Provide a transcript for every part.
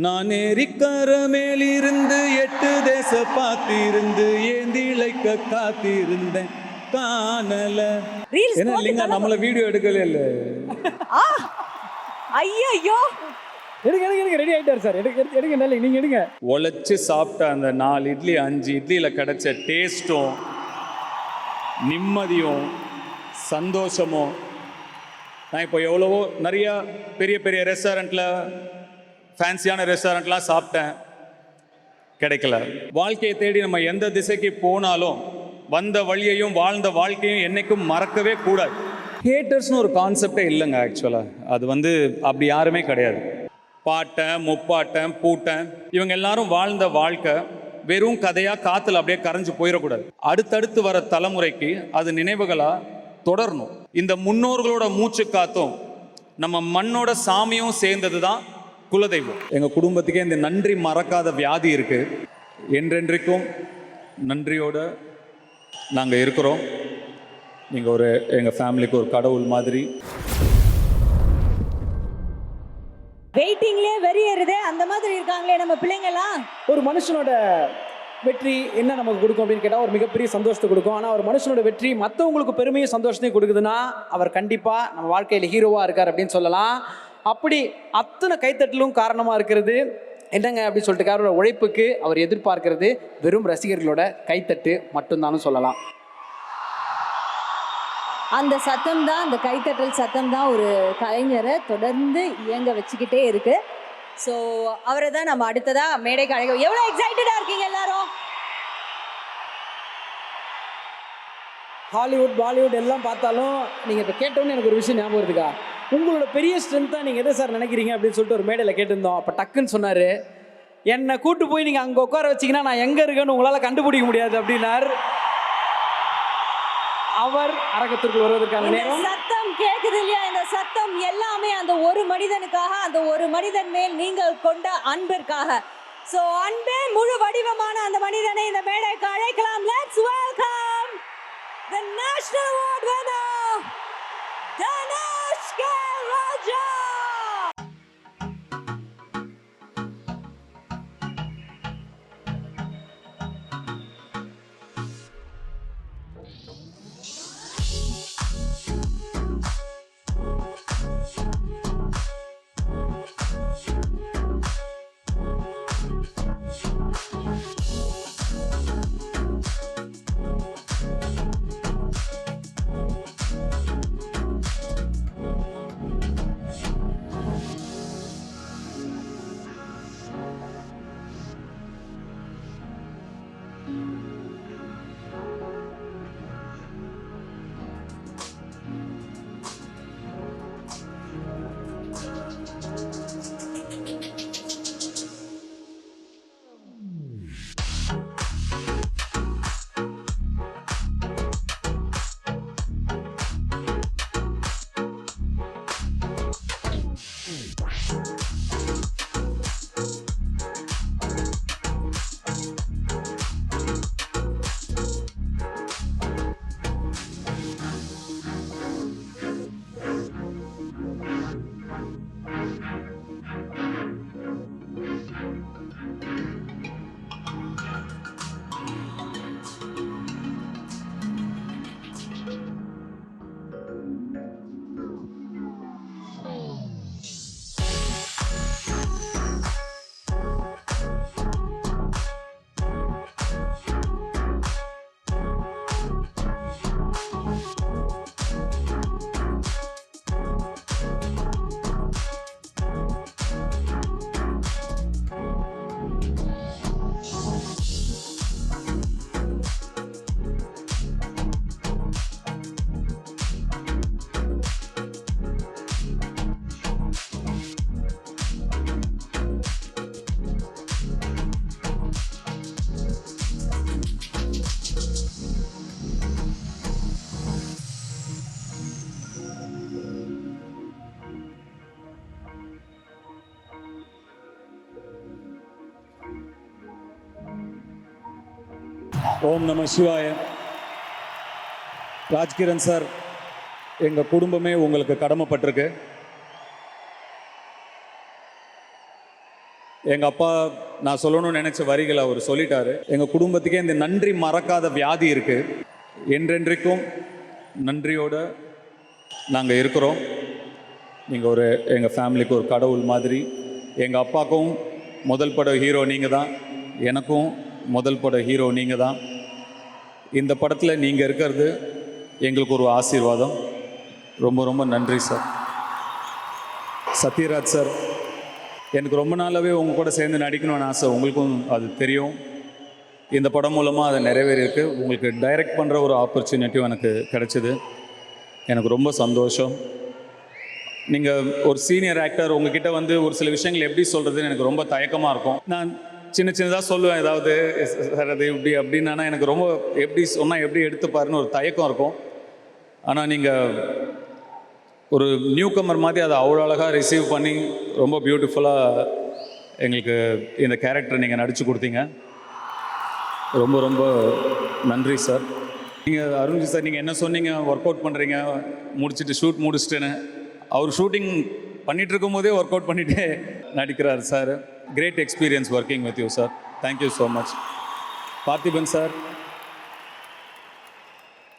நான் ஏரிக்கர மேலிருந்து 8 தேச பார்த்திருந்து ஏந்திழைக்க காத்திருந்தேன் காணல. ரீல்ஸ் என்ன இல்லைங்க, நம்மள வீடியோ எடுக்கவே இல்லை. ஐயோ எடுங்க எடுங்க எடுங்க ரெடி ஆயிட்டார் சார். எடுங்க நல்ல நீங்க எடுங்க. உழைச்சு சாப்பிட்ட அந்த 4 இட்லி 5 இட்லியில் கிடைச்ச டேஸ்ட்டும் நிம்மதியும் சந்தோஷமும், நான் இப்போ எவ்வளவோ நிறையா பெரிய பெரிய ரெஸ்டாரண்ட்டில் ஃபேன்சியான ரெஸ்டாரண்ட்லாம் சாப்பிட்டேன், கிடைக்கல. வாழ்க்கையை தேடி நம்ம எந்த திசைக்கு போனாலும் வந்த வழியையும் வாழ்ந்த வாழ்க்கையும் என்றைக்கும் மறக்கவே கூடாது. ஹேட்டர்ஸ்னு ஒரு கான்செப்டே இல்லைங்க. ஆக்சுவலாக அது அப்படி யாருமே கிடையாது. பாட்டன் முப்பாட்டன் பூட்டன் இவங்க எல்லாரும் வாழ்ந்த வாழ்க்கை வெறும் கதையாக காற்றுல அப்படியே கரைஞ்சு போயிடக்கூடாது. அடுத்தடுத்து வர தலைமுறைக்கு அது நினைவுகளாக தொடரணும். இந்த முன்னோர்களோட மூச்சு காத்தும் நம்ம மண்ணோட சாமியும் சேர்ந்தது தான் குலதெய்வம். எங்கள் குடும்பத்துக்கே இந்த நன்றி மறக்காத வியாதி இருக்கு. என்றென்றைக்கும் நன்றியோடு நாங்கள் இருக்கிறோம். நீங்கள் எங்கள் ஃபேமிலிக்கு ஒரு கடவுள் மாதிரி. வெயிட்டிங்லேயே வெறியேறுதே அந்த மாதிரி இருக்காங்களே நம்ம பிள்ளைங்கலாம். ஒரு மனுஷனோட வெற்றி என்ன நமக்கு கொடுக்கும் அப்படின்னு கேட்டால் ஒரு மிகப்பெரிய சந்தோஷத்தை கொடுக்கும். ஆனால் ஒரு மனுஷனோட வெற்றி மற்றவங்களுக்கு பெருமையும் சந்தோஷத்தையும் கொடுக்குதுன்னா அவர் கண்டிப்பாக நம்ம வாழ்க்கையில் ஹீரோவாக இருக்கார் அப்படின்னு சொல்லலாம். அப்படி அத்தனை கைத்தட்டலும் காரணமாக இருக்கிறது என்னங்க அப்படின்னு சொல்லிட்டு அவரோட உழைப்புக்கு அவர் எதிர்பார்க்கிறது வெறும் ரசிகர்களோட கைத்தட்டு மட்டும்தான்னு சொல்லலாம். அந்த சத்தம் தான், அந்த கைத்தட்டல் சத்தம் தான் ஒரு கலைஞரை தொடர்ந்து இயங்க வச்சுக்கிட்டே இருக்கு. ஸோ அவரை தான் நம்ம அடுத்ததாக மேடைக்கு அழைக்க. எவ்வளோ எக்ஸைட்டடாக இருக்கீங்க எல்லாரும்? ஹாலிவுட் பாலிவுட் எல்லாம் பார்த்தாலும் நீங்கள் இப்போ கேட்டோன்னு எனக்கு ஒரு விஷயம் ஞாபகம் இருக்குக்கா. உங்களோட பெரிய ஸ்ட்ரென்த்தாக நீங்கள் எதை சார் நினைக்கிறீங்க அப்படின்னு சொல்லிட்டு ஒரு மேடையில் கேட்டிருந்தோம். அப்போ டக்குன்னு சொன்னார், என்னை கூட்டு போய் நீங்கள் அங்கே உட்கார வச்சிங்கன்னா நான் எங்கே இருக்கேன்னு உங்களால் கண்டுபிடிக்க முடியாது அப்படின்னார். அவர் அரங்கத்திற்கு வருவதற்கான நேரம். சத்தம் கேட்குது இல்லையா? இந்த சத்தம் எல்லாமே அந்த ஒரு மனிதனுக்காக, அந்த ஒரு மனிதன் மேல் நீங்கள் கொண்ட அன்பிற்காக. ஸோ அன்பே முழு வடிவமான அந்த மனிதனை இந்த மேடைக்கு அழைக்கலாம். Let's welcome the national award winner Dhanush K Raja. ஓம் நம சிவாய. ராஜ்கிரண் சார், எங்கள் குடும்பமே உங்களுக்கு கடமைப்பட்டிருக்கு. எங்கள் அப்பா நான் சொல்லணும்னு நினச்ச வரிகளை அவர் சொல்லிட்டாரு. எங்கள் குடும்பத்துக்கே இந்த நன்றி மறக்காத வியாதி இருக்குது. என்றென்றைக்கும் நன்றியோடு நாங்கள் இருக்கிறோம். நீங்கள் எங்கள் ஃபேமிலிக்கு ஒரு கடவுள் மாதிரி. எங்கள் அப்பாவுக்கும் முதல் பட ஹீரோ நீங்கள் தான், எனக்கும் முதல் பட ஹீரோ நீங்கள் தான். இந்த படத்தில் நீங்கள் இருக்கிறது எங்களுக்கு ஒரு ஆசீர்வாதம். ரொம்ப ரொம்ப நன்றி சார். சத்யராஜ் சார், எனக்கு ரொம்ப நாளாகவே உங்கள் கூட சேர்ந்து நடிக்கணும்னு ஆசை. உங்களுக்கும் அது தெரியும். இந்த படம் மூலமாக அது நிறைவேறியிருக்கு. உங்களுக்கு டைரக்ட் பண்ணுற ஒரு ஆப்பர்ச்சுனிட்டியும் எனக்கு கிடைச்சிது. எனக்கு ரொம்ப சந்தோஷம். நீங்கள் ஒரு சீனியர் ஆக்டர், உங்ககிட்ட வந்து ஒரு சில விஷயங்கள் எப்படி சொல்கிறதுன்னு எனக்கு ரொம்ப தயக்கமாக இருக்கும். நான் சின்னதாக சொல்லுவேன் ஏதாவது, சார் அது இப்படி அப்படின்னா எனக்கு ரொம்ப எப்படி சொன்னால் எப்படி எடுத்துப்பாருன்னு ஒரு தயக்கம் இருக்கும். ஆனால் நீங்கள் ஒரு நியூ கமர் மாதிரி அதை அவ்வளோ அழகாக ரிசீவ் பண்ணி ரொம்ப பியூட்டிஃபுல்லாக எங்களுக்கு இந்த கேரக்டர் நீங்கள் நடித்து கொடுத்தீங்க. ரொம்ப ரொம்ப நன்றி சார். நீங்கள் அருண்ஜி சார், நீங்கள் என்ன சொன்னீங்க, ஒர்க் அவுட் பண்ணுறீங்க ஷூட் முடிச்சுட்டேன்னு. அவர் ஷூட்டிங் பண்ணிகிட்டு இருக்கும் போதே ஒர்க் அவுட் பண்ணிகிட்டே நடிக்கிறார் sir. Great experience working with you sir. Thank you so much. Parthiban sir,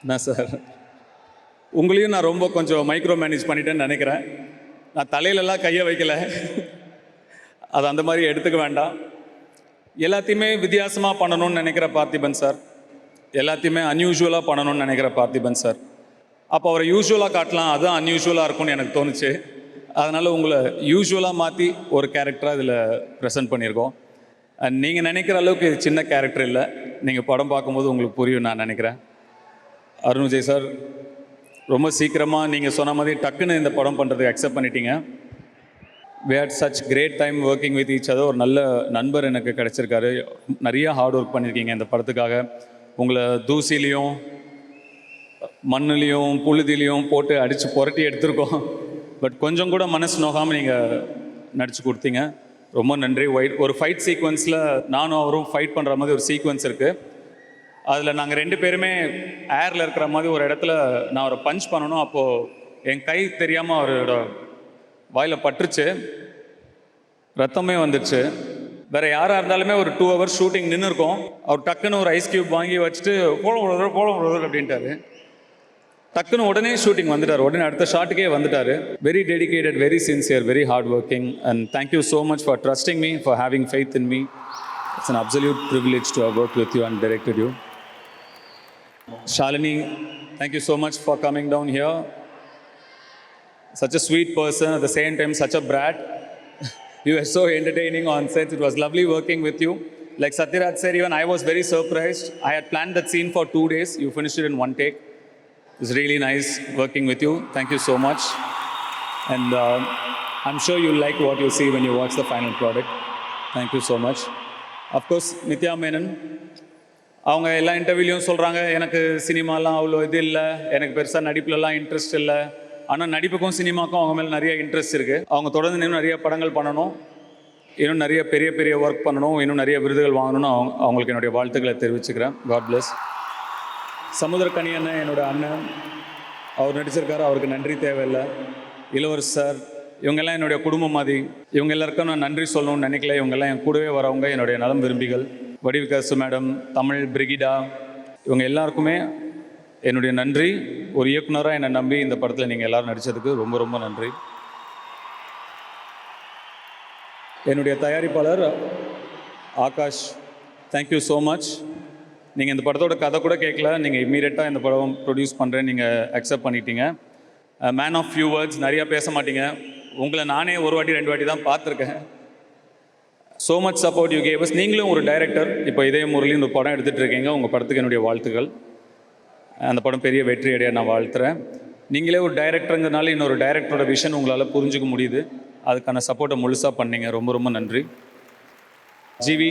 என்ன சார், உங்களையும் நான் ரொம்ப கொஞ்சம் மைக்ரோ மேனேஜ் பண்ணிட்டேன்னு நினைக்கிறேன். நான் தலையிலலாம் கையை வைக்கல, அது அந்த மாதிரி எடுத்துக்க வேண்டாம். எல்லாத்தையுமே வித்தியாசமாக பண்ணணும்னு நினைக்கிற பார்த்திபன் சார், எல்லாத்தையுமே அன்யூஷுவலாக பண்ணணும்னு நினைக்கிற பார்த்திபன் சார். அப்போ அவரை யூஸ்வலாக காட்டலாம், அதுதான் அன்யூஷுவலாக இருக்கும்னு எனக்கு தோணுச்சு. அதனால் உங்களை யூஸ்வலாக மாற்றி ஒரு கேரக்டராக இதில் ப்ரெசென்ட் பண்ணியிருக்கோம். அண்ட் நீங்கள் நினைக்கிற அளவுக்கு இது சின்ன கேரக்டர் இல்லை. நீங்கள் படம் பார்க்கும்போது உங்களுக்கு புரியும் நான் நினைக்கிறேன். அருண் விஜய் சார், ரொம்ப சீக்கிரமாக நீங்கள் சொன்ன மாதிரி டக்குன்னு இந்த படம் பண்ணுறதுக்கு அக்செப்ட் பண்ணிட்டீங்க. we had such great time working with each other. ஒரு நல்ல நண்பர் எனக்கு கிடச்சிருக்காரு. நிறைய ஹார்ட் ஒர்க் பண்ணியிருக்கீங்க இந்த படத்துக்காக. உங்களை தூசிலையும் மண்ணுலேயும் புழுதிலையும் போட்டு அடித்து புரட்டி எடுத்திருக்கோம். பட் கொஞ்சம் கூட மனசு நோகாமல் நீங்கள் நடித்து கொடுத்தீங்க. ரொம்ப நன்றி. ஒரு ஃபைட் சீக்வன்ஸில் நானும் அவரும் ஃபைட் பண்ணுற மாதிரி ஒரு சீக்வன்ஸ் இருக்குது. அதில் நாங்கள் 2 பேருமே ஏரில் இருக்கிற மாதிரி ஒரு இடத்துல நான் அவரை பஞ்ச் பண்ணணும். அப்போது என் கை தெரியாமல் அவரோட வாயில் பட்டுருச்சு, ரத்தமே வந்துடுச்சு. வேறு யாராக இருந்தாலுமே ஒரு 2 hours ஷூட்டிங் நின்று இருக்கோம். அவர் டக்குன்னு ஒரு ஐஸ் க்யூப் வாங்கி வச்சுட்டு போல அப்படின்ட்டாரு. டக்குன்னு உடனே ஷூட்டிங் வந்துட்டார். உடனே அடுத்த ஷாட்டுக்கே வந்துட்டார். Very dedicated, very sincere, very hard working. And thank you so much for trusting me, for having faith in me. It's an absolute privilege to have work with you and directed you. Shalini, thank you so much for coming down here. Such a sweet person, at the same time such a brat. You were so entertaining on set. It was lovely working with you. Like Satyaraj said, even I was very surprised. I had planned that scene for 2 days. You finished it in 1 take. It's really nice working with you. Thank you so much. And I'm sure you'll like what you see when you watch the final product. Thank you so much. Of course, Nithya Menon. அவங்க எல்லா இன்டர்வியூலையும் சொல்கிறாங்க, எனக்கு சினிமாலாம் அவ்வளோ இது இல்லை, எனக்கு பெருசாக நடிப்புலலாம் interest இல்லை. ஆனால் நடிப்புக்கும் சினிமாக்கும் அவங்க மேலே நிறைய இன்ட்ரெஸ்ட் இருக்குது. அவங்க தொடர்ந்து இன்னும் நிறைய படங்கள் பண்ணணும், இன்னும் நிறைய பெரிய பெரிய ஒர்க் பண்ணணும், இன்னும் நிறைய விருதுகள் வாங்கணும்னு அவங்களுக்கு என்னுடைய வாழ்த்துக்களை தெரிவிச்சுக்கிறேன். God plus. சமுத்திரக்கனி அண்ணன் என்னோட அண்ணன், அவர் நடிச்சிருக்காரு, அவருக்கு நன்றி தேவையில்லை. இளவரசர் சார், இவங்கெல்லாம் என்னுடைய குடும்பம் மாதிரி. இவங்க எல்லாருக்கும் நான் நன்றி சொல்லணும்னு நினைக்கல. இவங்கெல்லாம் என் கூடவே வரவங்க, என்னுடைய நலம் விரும்பிகள். வடிவிகாசு மேடம், தமிழ் பிரிகிடா, இவங்க எல்லாருக்குமே என்னுடைய நன்றி. ஒரு இயக்குனராக என்னை நம்பி இந்த படத்தில் நீங்கள் எல்லோரும் நடித்ததுக்கு ரொம்ப ரொம்ப நன்றி. என்னுடைய தயாரிப்பாளர் ஆகாஷ், தேங்க்யூ ஸோ மச். நீங்கள் இந்த படத்தோட கதை கூட கேட்கல, நீங்கள் இம்மீடியட்டாக இந்த படம் ப்ரொடியூஸ் பண்ணுறேன்னு நீங்கள் அக்செப்ட் பண்ணிட்டீங்க. மேன் ஆஃப் ஃபியூ வேர்ட்ஸ், நிறையா பேச மாட்டீங்க. உங்களை நானே 1 வாட்டி 2 வாட்டி தான் பார்த்துருக்கேன். So much support you gave us. நீங்களும் ஒரு டைரக்டர், இப்போ இதே முரளின்னு ஒரு படம் எடுத்துகிட்டு இருக்கீங்க. உங்கள் படத்துக்கு என்னுடைய வாழ்த்துக்கள். அந்த படம் பெரிய வெற்றி அடைய நான் வாழ்த்துறேன். நீங்களே ஒரு டைரக்டருங்கிறனால இன்னொரு டைரக்டரோட விஷன் உங்களால் புரிஞ்சுக்க முடியுது. அதுக்கான சப்போர்ட்டை முழுசாக பண்ணீங்க. ரொம்ப ரொம்ப நன்றி. ஜிவி,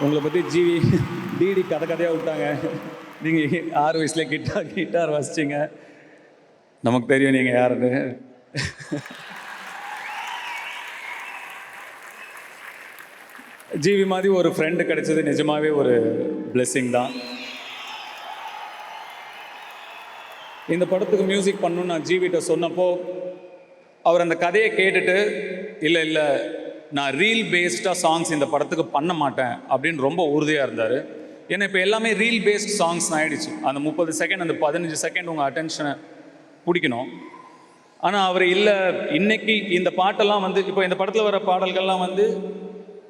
உங்களை பற்றி ஜிவி டிடி கதையாக விட்டாங்க. நீங்கள் 6 வயசுல கிட்டார் வாசிச்சிங்க. நமக்கு தெரியும் நீங்கள் யாருன்னு. ஜிவி மாதிரி ஒரு ஃப்ரெண்டு கிடைச்சது நிஜமாவே ஒரு பிளெஸ்ஸிங் தான். இந்த படத்துக்கு மியூசிக் பண்ணணும்னு நான் ஜிவிட்ட சொன்னப்போ அவர் அந்த கதையை கேட்டுட்டு இல்லை நான் ரீல் பேஸ்டாக சாங்ஸ் இந்த படத்துக்கு பண்ண மாட்டேன் அப்படின்னு ரொம்ப உறுதியாக இருந்தார். ஏன்னா இப்போ எல்லாமே ரீல் பேஸ்ட் சாங்ஸ் ஆகிடுச்சு. அந்த 30 செகண்ட் அந்த 15 செகண்ட் உங்கள் அட்டென்ஷனை பிடிக்கணும். ஆனால் அவர் இல்லை, இன்னைக்கு இந்த பாட்டெல்லாம் வந்து இப்போ இந்த படத்தில் வர பாடல்கள்லாம் வந்து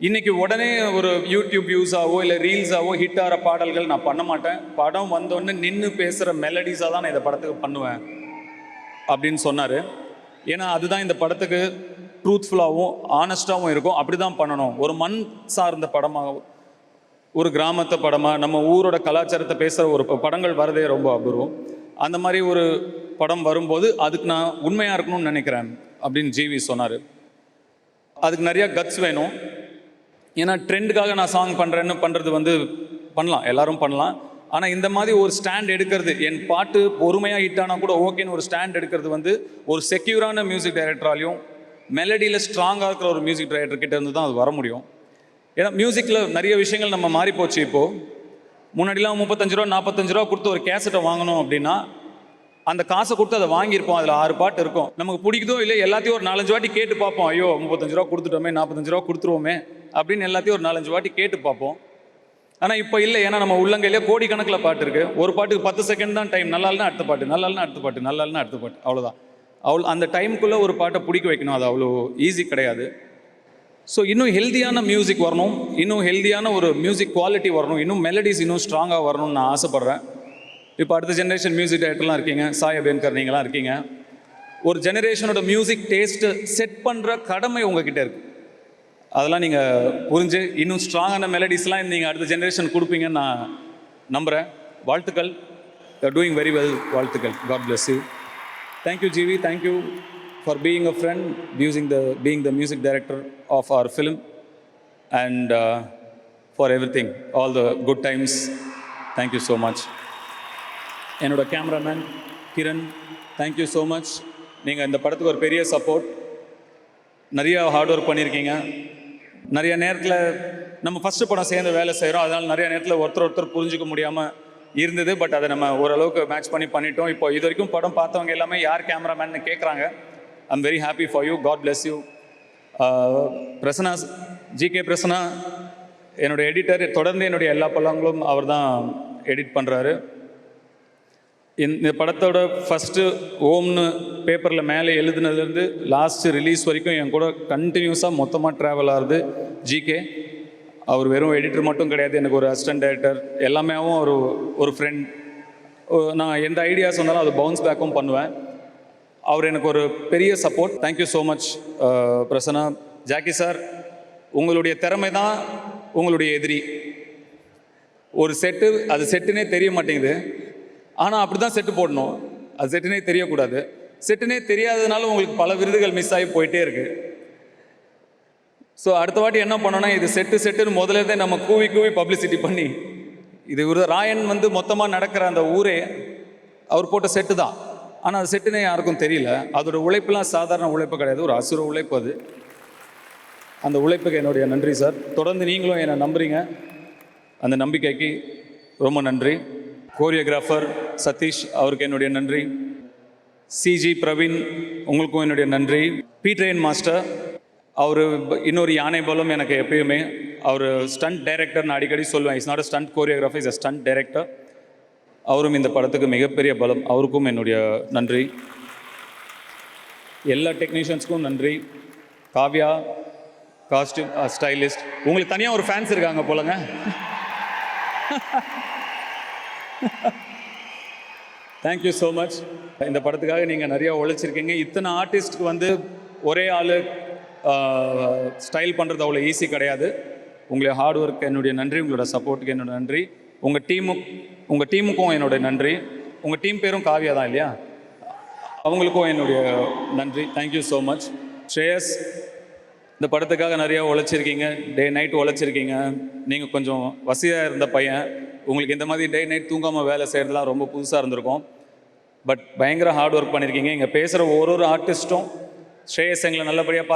இன்னைக்கு உடனே ஒரு யூடியூப் வியூஸாவோ இல்லை ரீல்ஸாவோ ஹிட் ஆகிற பாடல்கள் நான் பண்ண மாட்டேன். படம் வந்தோடனே நின்று பேசுகிற மெலடிஸாக தான் நான் இந்த படத்துக்கு பண்ணுவேன் அப்படின்னு சொன்னார். ஏன்னா அதுதான் இந்த படத்துக்கு ட்ரூத்ஃபுல்லாகவும் ஆனஸ்டாகவும் இருக்கும். அப்படி தான் பண்ணணும். ஒரு மண் சார்ந்த படமாக, ஒரு கிராமத்து படமாக, நம்ம ஊரோட கலாச்சாரத்தை பேசுகிற ஒரு படங்கள் வரதே ரொம்ப அபூர்வம். அந்த மாதிரி ஒரு படம் வரும்போது அதுக்கு நான் உண்மையாக இருக்கணும்னு நினைக்கிறேன் அப்படின்னு ஜிவி சொன்னார். அதுக்கு நிறையா கட்ஸ் வேணும். ஏன்னா ட்ரெண்டுக்காக நான் சாங் பண்ணுறது வந்து பண்ணலாம், எல்லாரும் பண்ணலாம். ஆனால் இந்த மாதிரி ஒரு ஸ்டாண்ட் எடுக்கிறது, என் பாட்டு பொறுமையாக ஹிட் ஆனால் கூட ஓகேன்னு ஒரு ஸ்டாண்ட் எடுக்கிறது வந்து ஒரு செக்யூரான மியூசிக் டைரக்டராலையும் மெலடியில் ஸ்ட்ராங்காக இருக்கிற ஒரு மியூசிக் டைரக்டர் கிட்ட இருந்து தான் அது வர முடியும். ஏன்னா மியூசிக்கில் நிறைய விஷயங்கள் நம்ம மாறி போச்சு. இப்போது முன்னாடிலாம் 35 ரூபா 45 ரூபா கொடுத்து ஒரு கேசட்டை வாங்கணும் அப்படின்னா அந்த காசை கொடுத்து அதை வாங்கியிருப்போம். அதில் 6 பாட்டு இருக்கும். நமக்கு பிடிக்குதோ இல்லை எல்லாத்தையும் ஒரு 4-5 வாட்டி கேட்டு பார்ப்போம். ஐயோ 35 ரூபா கொடுத்துட்டோமே, 45 ரூபா கொடுத்துருவோமே அப்படின்னு எல்லாத்தையும் ஒரு 4-5 வாட்டி கேட்டு பார்ப்போம். ஆனால் இப்போ இல்லை. ஏன்னா நம்ம உள்ளங்கையிலே கோடிக்கணக்கில் பாட்டு இருக்குது. ஒரு பாட்டுக்கு 10 செகண்ட் தான் டைம். நல்லா இல்லைனா அடுத்த பாட்டு, நல்லா இல்லைனா அடுத்த பாட்டு, நல்லா இல்லைனா அடுத்த பாட்டு, அவ்வளோதான். அந்த டைமுக்குள்ளே ஒரு பாட்டை பிடிக்க வைக்கணும். அது அவ்வளோ ஈஸி கிடையாது. ஸோ இன்னும் ஹெல்தியான மியூசிக் வரணும், இன்னும் ஹெல்தியான ஒரு மியூசிக் குவாலிட்டி வரணும், இன்னும் மெலடிஸ் இன்னும் ஸ்ட்ராங்காக வரணும்னு நான் ஆசைப்பட்றேன். இப்போ அடுத்த ஜென்ரேஷன் மியூசிக் டைரக்டர்லாம் இருக்கீங்க, சாய் அபியன்கர் நீங்களாம் இருக்கீங்க. ஒரு ஜெனரேஷனோட மியூசிக் டேஸ்ட்டு செட் பண்ணுற கடமை உங்ககிட்ட இருக்குது. அதெல்லாம் நீங்கள் புரிஞ்சு இன்னும் ஸ்ட்ராங்கான மெலடிஸ்லாம் நீங்கள் அடுத்த ஜென்ரேஷன் கொடுப்பீங்கன்னு நான் நம்புகிறேன். வாழ்த்துக்கள். You are doing very well. வாழ்த்துக்கள். God bless you. Thank you GV. Thank you for being a friend, being the music director of our film, and for everything, all the good times. Thank you so much. என்னோட cameraman Kiran, thank you so much. நீங்கள் இந்த படத்துக்கு ஒரு பெரிய support, நிறைய hard work பண்ணியிருக்கீங்க. நிறைய நேரத்தில் நம்ம ஃபஸ்ட்டு படம் சேர்ந்து வேலை செய்கிறோம், அதனால் நிறைய நேரத்தில் ஒருத்தர் புரிஞ்சிக்க முடியாமல் இருந்தது. பட் அதை நம்ம ஓரளவுக்கு மேட்ச் பண்ணிட்டோம். இப்போ இது வரைக்கும் படம் பார்த்தவங்க எல்லாமே யார் கேமராமேன்னு கேட்குறாங்க. I'm very happy for you. God bless you. Prasanna, GK Prasanna என்னுடைய எடிட்டர். தொடர்ந்து என்னுடைய எல்லா படங்களும் அவர் தான் எடிட் பண்ணுறாரு. இந்த படத்தோட ஃபஸ்ட்டு ஓம்னு பேப்பரில் மேலே எழுதுனதுலேருந்து லாஸ்ட்டு ரிலீஸ் வரைக்கும் என் கூட கண்டினியூஸாக மொத்தமாக ட்ராவல் ஆகுது ஜிகே. அவர் வெறும் எடிட்டர் மட்டும் கிடையாது, எனக்கு ஒரு அசிஸ்டன்ட் டைரக்டர், எல்லாமே ஒரு ஃப்ரெண்ட். நான் எந்த ஐடியாஸ் வந்தாலும் அது பவுன்ஸ் பேக்கும் பண்ணுவேன். அவர் எனக்கு ஒரு பெரிய support. Thank you so much Prasanna. Jackie sir, உங்களுடைய திறமை தான் உங்களுடைய எதிரி. ஒரு செட்டு, அது செட்டுனே தெரிய மாட்டேங்குது. ஆனால் அப்படி தான் செட்டு போடணும். அது செட்டுனே தெரியக்கூடாது. செட்டுனே தெரியாததுனால உங்களுக்கு பல விருதுகள் மிஸ் ஆகி போயிட்டே இருக்கு. ஸோ அடுத்த வாட்டி என்ன பண்ணோன்னா, இது செட்டுன்னு முதல்ல நம்ம கூவி பப்ளிசிட்டி பண்ணி, இது ஒரு ராயன் வந்து மொத்தமாக நடக்கிற அந்த ஊரே அவர் போட்ட செட்டு தான். ஆனால் அது செட்டுனே யாருக்கும் தெரியல. அதோட உழைப்புலாம் சாதாரண உழைப்பு கிடையாது, ஒரு அசுர உழைப்பு அது. அந்த உழைப்புக்கு என்னுடைய நன்றி சார். தொடர்ந்து நீங்களும் என்னை நம்புறீங்க, அந்த நம்பிக்கைக்கு ரொம்ப நன்றி. கோரியோகிராஃபர் சதீஷ், அவருக்கு என்னுடைய நன்றி. சிஜி பிரவீன், உங்களுக்கும் என்னுடைய நன்றி. பீட்ரெயின் மாஸ்டர், அவர் இன்னொரு யானை பலம் எனக்கு எப்பயுமே. அவர் ஸ்டண்ட் டைரக்டர், நான் அடிக்கடி சொல்லுவேன். It's not a stunt choreographer, is a stunt director. அவரும் இந்த படத்துக்கு மிகப்பெரிய பலம். அவருக்கும் என்னுடைய நன்றி. எல்லா டெக்னீஷியன்ஸ்க்கும் நன்றி. காவ்யா, காஸ்டியூம் ஸ்டைலிஸ்ட், உங்களுக்கு தனியாக ஒரு ஃபேன்ஸ் இருக்காங்க போலங்க. Thank you so much. இந்த படத்துக்காக நீங்கள் நிறையா உழைச்சிருக்கீங்க. இத்தனை ஆர்டிஸ்ட்டுக்கு வந்து ஒரே ஆள் ஸ்டைல் பண்ணுறது அவ்வளோ ஈஸி கிடையாது. உங்களுடைய ஹார்ட் ஒர்க் என்னுடைய நன்றி, உங்களோட சப்போர்ட்டுக்கு என்னோட நன்றி. உங்கள் டீமுக்கும் என்னுடைய நன்றி. உங்கள் டீம் பேரும் காவியா தான் இல்லையா? அவங்களுக்கும் என்னுடைய நன்றி. Thank you so much. ஸ்ரேயஸ், இந்த படத்துக்காக நிறையா உழைச்சிருக்கீங்க, டே நைட் உழைச்சிருக்கீங்க. நீங்கள் கொஞ்சம் வசதியாக இருந்த பையன், உங்களுக்கு இந்த மாதிரி டே நைட் தூங்காமல் வேலை செய்கிறதுலாம் ரொம்ப புதுசாக இருந்திருக்கும். பட் பயங்கர ஹார்ட் ஒர்க் பண்ணியிருக்கீங்க. இங்கே பேசுகிற ஒரு ஆர்டிஸ்ட்டும் ஸ்ரேயஸ் எங்களை நல்லபடியாக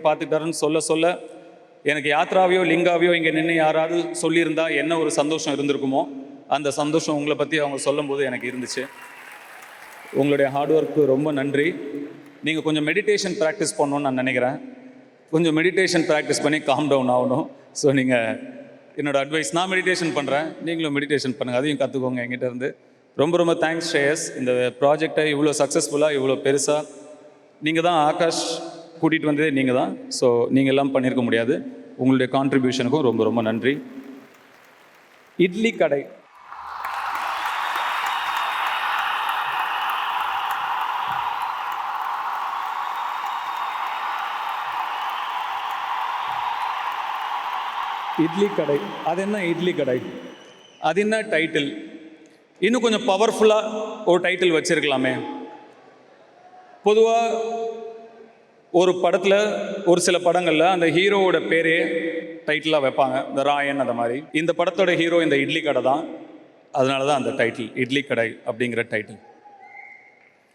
பார்த்துக்கிட்டாருன்னு சொல்ல எனக்கு யாத்ராவையோ லிங்காவையோ இங்கே நின்று யாராவது சொல்லியிருந்தா என்ன ஒரு சந்தோஷம் இருந்திருக்குமோ, அந்த சந்தோஷம் உங்களை பற்றி அவங்க சொல்லும்போது எனக்கு இருந்துச்சு. உங்களுடைய ஹார்ட் ஒர்க்கு ரொம்ப நன்றி. நீங்கள் கொஞ்சம் மெடிடேஷன் ப்ராக்டிஸ் பண்ணணும்னு நான் நினைக்கிறேன். கொஞ்சம் மெடிடேஷன் ப்ராக்டிஸ் பண்ணி காம் டவுன் ஆகணும். ஸோ நீங்கள் என்னோடய அட்வைஸ், நான் மெடிடேஷன் பண்ணுறேன், நீங்களும் மெடிடேஷன் பண்ணுங்கள், அதையும் கற்றுக்கோங்க என்கிட்ட இருந்து. ரொம்ப ரொம்ப தேங்க்ஸ் ஸ்ரேயஸ். இந்த ப்ராஜெக்டை இவ்வளோ சக்ஸஸ்ஃபுல்லாக இவ்வளோ பெருசாக நீங்கள் தான் ஆகாஷ் கூட்டிகிட்டு வந்ததே நீங்கள் தான். ஸோ நீங்கள் எல்லாம் பண்ணியிருக்க முடியாது. உங்களுடைய கான்ட்ரிபியூஷனுக்கும் ரொம்ப ரொம்ப நன்றி. இட்லி கடை இட்லி கடை அது என்ன இட்லி கடை, அது என்ன டைட்டில்? இன்னும் கொஞ்சம் பவர்ஃபுல்லாக ஒரு டைட்டில் வச்சுருக்கலாமே. பொதுவாக ஒரு படத்தில், ஒரு சில படங்களில் அந்த ஹீரோவோட பேரே டைட்டிலாக வைப்பாங்க, இந்த ராயன் அந்த மாதிரி. இந்த படத்தோட ஹீரோ இந்த இட்லி கடை தான், அதனால தான் அந்த டைட்டில் இட்லி கடை அப்படிங்கிற டைட்டில்.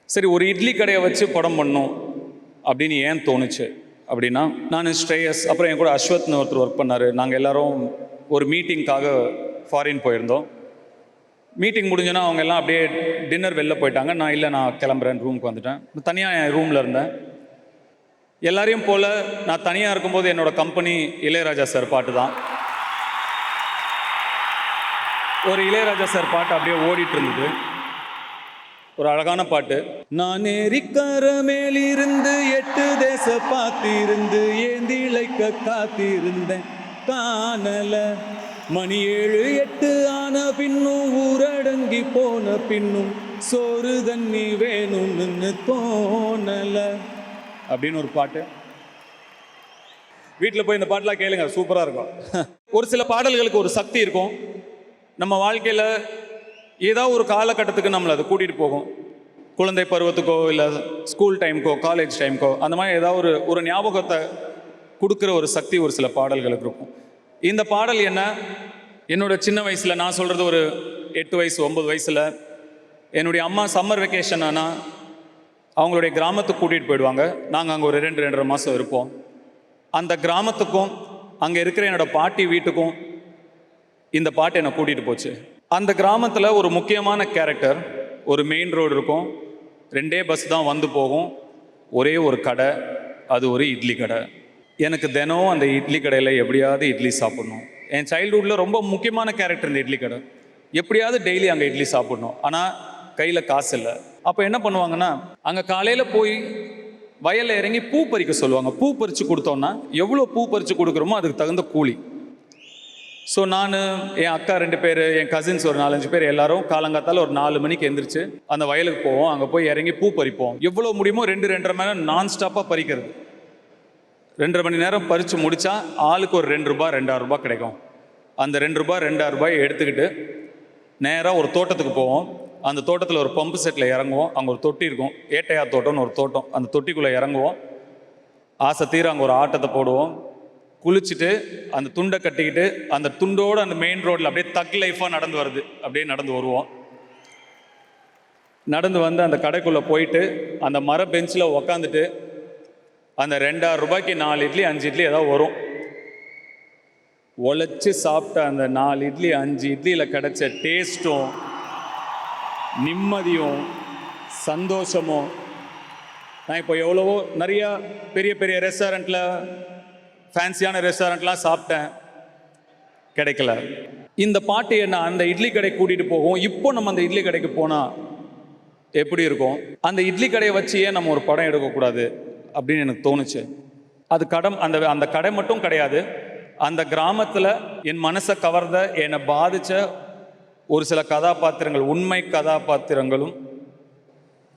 சரி, ஒரு இட்லி கடையை வச்சு படம் பண்ணணும் அப்படின்னு ஏன் தோணுச்சு அப்படின்னா, நான் ஸ்ரேயஸ், அப்புறம் என் கூட அஸ்வத்னு ஒருத்தர் ஒர்க் பண்ணார். நாங்கள் எல்லோரும் ஒரு மீட்டிங்காக ஃபாரின் போயிருந்தோம். மீட்டிங் முடிஞ்சோன்னா அவங்க எல்லாம் அப்படியே டின்னர் வெளில போயிட்டாங்க. நான் கிளம்புறேன், ரூமுக்கு வந்துட்டேன். தனியாக என் ரூமில் இருந்தேன். எல்லாரையும் போல் நான் தனியாக இருக்கும்போது என்னோடய கம்பெனி இளையராஜா சார் பாட்டு தான். ஒரு இளையராஜா சார் பாட்டு அப்படியே ஓடிட்டு இருந்தது. ஒரு அழகான பாட்டு. நான் ஏரிக்கர மேலிருந்து 8 தேச பார்த்திருந்து ஏந்திழைக்க காத்திருந்தேன் காணல, மணி 7 8 ஆன பின்னும் ஊரடங்கி போன பின்னும் சோறு தண்ணி வேணும்னு தோணல அப்படின்னு ஒரு பாட்டு. வீட்டில் போய் இந்த பாட்டெலாம் கேளுங்க, சூப்பராக இருக்கும். ஒரு சில பாடல்களுக்கு ஒரு சக்தி இருக்கும். நம்ம வாழ்க்கையில் ஏதாவது ஒரு காலகட்டத்துக்கு நம்மளை அது கூட்டிகிட்டு போகும். குழந்தை பருவத்துக்கோ, இல்லை ஸ்கூல் டைமுக்கோ, காலேஜ் டைமுக்கோ, அந்த மாதிரி ஏதாவது ஒரு ஞாபகத்தை கொடுக்குற ஒரு சக்தி ஒரு சில பாடல்களுக்கு இருக்கும். இந்த பாடல் என்ன, என்னோட சின்ன வயசில், நான் சொல்கிறது ஒரு 8 வயசு 9 வயசில் என்னுடைய அம்மா சம்மர் வெக்கேஷன் ஆனால் அவங்களுடைய கிராமத்துக்கு கூட்டிகிட்டு போயிடுவாங்க. நாங்கள் அங்கே ஒரு 2-2.5 மாதம் இருப்போம். அந்த கிராமத்துக்கும் அங்கே இருக்கிற என்னோடய பாட்டி வீட்டுக்கும் இந்த பாட்டு என்னை கூட்டிகிட்டு போச்சு. அந்த கிராமத்தில் ஒரு முக்கியமான கேரக்டர், ஒரு மெயின் ரோடு இருக்கும், 2 பஸ் தான் வந்து போகும், ஒரே ஒரு கடை, அது ஒரு இட்லி கடை. எனக்கு தினம் அந்த இட்லி கடையில் எப்படியாவது இட்லி சாப்பிட்ணும். என் சைல்டுஹுட்டில் ரொம்ப முக்கியமான கேரக்டர் இந்த இட்லி கடை. எப்படியாவது டெய்லி அங்கே இட்லி சாப்பிட்ணும். ஆனால் கையில் காசு இல்லை. அப்போ என்ன பண்ணுவாங்கன்னா, அங்கே காலையில் போய் வயலில் இறங்கி பூ பறிக்க சொல்லுவாங்க. பூ பறித்து கொடுத்தோன்னா எவ்வளோ பூ பறித்து கொடுக்குறோமோ அதுக்கு தகுந்த கூலி. ஸோ நான், என் அக்கா 2 பேர், என் கசின்ஸ் ஒரு 4-5 பேர், எல்லாரும் காலங்காத்தால் ஒரு 4 மணிக்கு எந்திரிச்சு அந்த வயலுக்கு போவோம். அங்கே போய் இறங்கி பூ பறிப்போம். எவ்வளோ முடியுமோ 2-2.5 மணி நேரம் நான் ஸ்டாப்பாக பறிக்கிறது. 2.5 மணி நேரம் பறித்து முடித்தா ஆளுக்கு ஒரு 2 ரூபாய் 2.5 ரூபாய் கிடைக்கும். அந்த 2 ரூபாய் 2.5 ரூபாயை எடுத்துக்கிட்டு நேராக ஒரு தோட்டத்துக்கு போவோம். அந்த தோட்டத்தில் ஒரு பம்பு செட்டில் இறங்குவோம். அங்கே ஒரு தொட்டி இருக்கும், ஏட்டையா தோட்டம்னு ஒரு தோட்டம். அந்த தொட்டிக்குள்ளே இறங்குவோம். ஆசை தீர அங்கே ஒரு ஆட்டத்தை போடுவோம். குளிச்சுட்டு அந்த துண்டை கட்டிக்கிட்டு அந்த துண்டோடு அந்த மெயின் ரோட்டில் அப்படியே தக் லைஃபாக நடந்து வருது, அப்படியே நடந்து வருவோம். நடந்து வந்து அந்த கடைக்குள்ளே போயிட்டு அந்த மர பெஞ்சில் உக்காந்துட்டு அந்த 2.5 ரூபாய்க்கு 4 இட்லி 5 இட்லி ஏதாவது வரும். உழைச்சி சாப்பிட்ட அந்த 4 இட்லி 5 இட்லியில் கிடைச்ச டேஸ்ட்டும் நிம்மதியும் சந்தோஷமும், நான் இப்போ எவ்வளவோ நிறையா பெரிய பெரிய ரெஸ்டாரண்ட்டில், ஃபேன்சியான ரெஸ்டாரண்ட்லாம் சாப்பிட்டேன், கிடைக்கல. இந்த பாட்டு என்ன அந்த இட்லி கடை கூட்டிகிட்டு போகும். இப்போ நம்ம அந்த இட்லி கடைக்கு போனால் எப்படி இருக்கும்? அந்த இட்லி கடையை வச்சு ஏன் நம்ம ஒரு படம் எடுக்கக்கூடாது அப்படின்னு எனக்கு தோணுச்சு. அது அந்த கடை மட்டும் கிடையாது, அந்த கிராமத்தில் என் மனசை கவர்ந்த, என்னை பாதித்த ஒரு சில கதாபாத்திரங்கள், உண்மை கதாபாத்திரங்களும்,